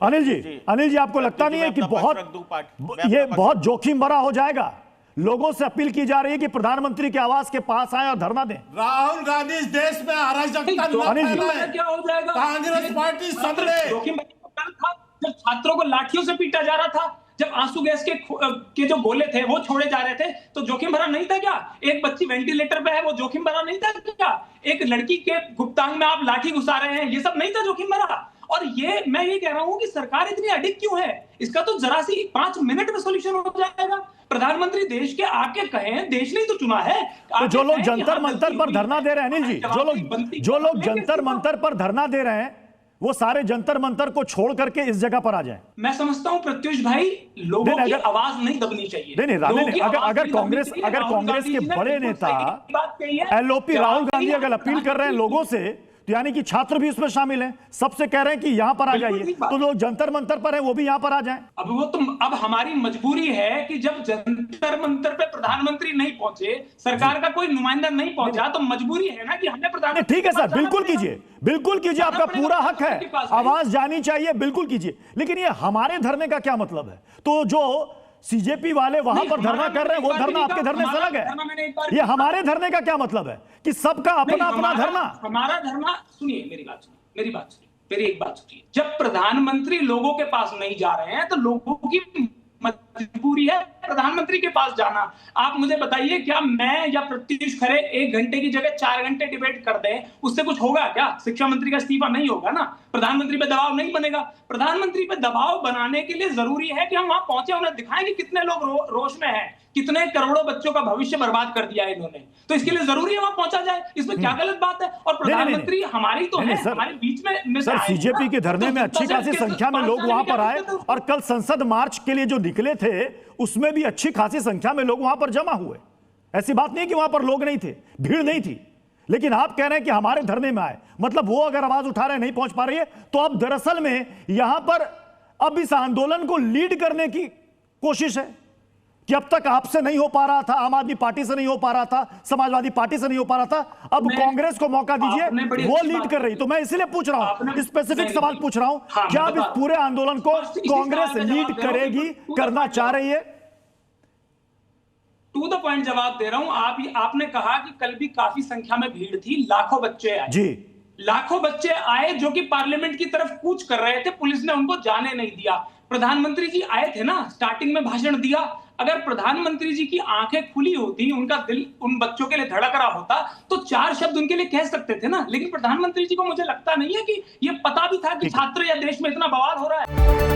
अनिल जी आपको लगता नहीं है कि बहुत जोखिम भरा हो जाएगा? लोगों से अपील की जा रही है कि प्रधानमंत्री के आवास के पास आए और धरना दें। राहुल गांधी इस देश में अराजकता क्या हो जाएगा? कांग्रेस पार्टी संभले। जब छात्रों को लाठियों से पीटा जा रहा था, जब आंसू गैस के जो गोले थे वो छोड़े जा रहे थे, तो जोखिम भरा नहीं था क्या? एक बच्ची वेंटिलेटर पे है, वो जोखिम भरा नहीं था क्या? एक लड़की के गुप्तांग में आप लाठी घुसा रहे हैं, ये सब नहीं था जोखिम भरा? और ये मैं ये कह रहा हूं कि सरकार इतनी अडिग क्यों है? इसका तो जरा सी 5 मिनट में सॉल्यूशन हो जाएगा। प्रधानमंत्री देश के आके कहें, देश ने तो चुना है। तो जो लोग जंतर मंतर पर धरना दे रहे हैं अनिल जी, जो लोग जंतर मंतर पर धरना दे रहे हैं, वो सारे जंतर मंतर को छोड़ करके इस जगह पर आ जाएं। मैं समझता हूं प्रत्युष भाई, लोगों की आवाज नहीं दबनी चाहिए। अगर कांग्रेस के बड़े नेता एलओपी राहुल गांधी अगर अपील कर रहे हैं लोगों से, तो यानी कि छात्र भी इसमें शामिल हैं, सबसे कह रहे हैं कि यहां पर आ जाइए, तो लोग जंतर मंतर पर हैं वो भी यहां पर आ जाएं। अब हमारी मजबूरी है कि जब जंतर मंतर पे प्रधानमंत्री नहीं पहुंचे, सरकार का कोई नुमाइंदा नहीं पहुंचा, तो मजबूरी है ना कि हमने प्रधानमंत्री। ठीक है सर, बिल्कुल कीजिए, आपका पूरा हक है, आवाज जानी चाहिए, बिल्कुल कीजिए। लेकिन ये हमारे धरने का क्या मतलब है? तो जो सीजेपी वाले वहां पर धरना कर रहे हैं, वो धरना आपके धरने से अलग है। ये हमारे धरने का क्या मतलब है कि सबका अपना अपना धरना? हमारा धरना, सुनिए मेरी बात सुनिए, मेरी एक बात सुनिए। जब प्रधानमंत्री लोगों के पास नहीं जा रहे हैं, तो लोगों की मजबूरी है प्रधानमंत्री के पास जाना। आप मुझे बताइए, क्या मैं या प्रत्युष खरे 1 घंटे की जगह 4 घंटे डिबेट कर दें, उससे कुछ होगा क्या? शिक्षा मंत्री का इस्तीफा नहीं होगा ना? प्रधानमंत्री पे दबाव नहीं बनेगा? प्रधानमंत्री पे दबाव बनाने के लिए जरूरी है कि हम वहां पहुंचे, उन्हें दिखाएं कि कितने लोग रोष में हैं, कितने करोड़ों बच्चों का भविष्य बर्बाद कर दिया है इन्होंने। तो इसके लिए जरूरी है वहां पहुंचा जाए। इसमें क्या गलत बात है? और प्रधानमंत्री हमारी तो है, हमारे बीच में सर, सीजेपी के धरने में अच्छी खासी संख्या में लोग वहां पर आए, और कल संसद मार्च के लिए जो निकले थे उसमें भी अच्छी खासी संख्या में लोग वहां पर जमा हुए। ऐसी बात नहीं कि वहां पर लोग नहीं थे, भीड़ नहीं थी। लेकिन आप कह रहे हैं कि हमारे धरने में आए, मतलब वो अगर आवाज उठा रहे नहीं पहुंच पा रही है, तो अब दरअसल में यहां पर अब इस आंदोलन को लीड करने की कोशिश है कि अब तक आपसे नहीं हो पा रहा था, आम आदमी पार्टी से नहीं हो पा रहा था, समाजवादी पार्टी से नहीं हो पा रहा था, अब कांग्रेस को मौका दीजिए, वो लीड कर रही। तो मैं इसलिए पूछ रहा हूं, स्पेसिफिक सवाल पूछ रहा हूं, क्या अब इस पूरे आंदोलन को कांग्रेस लीड करेगी, करना चाह रही है? टू द पॉइंट जवाब दे रहा हूं। आपने कहा कि कल भी काफी संख्या में भीड़ थी, लाखों बच्चे आए जी, लाखों बच्चे आए जो कि पार्लियामेंट की तरफ कूच कर रहे थे, पुलिस ने उनको जाने नहीं दिया। प्रधानमंत्री जी आए थे ना, स्टार्टिंग में भाषण दिया। अगर प्रधानमंत्री जी की आंखें खुली होती, उनका दिल उन बच्चों के लिए धड़क रहा होता, तो 4 शब्द उनके लिए कह सकते थे ना। लेकिन प्रधानमंत्री जी को मुझे लगता नहीं है कि ये पता भी था कि छात्र या देश में इतना बवाल हो रहा है।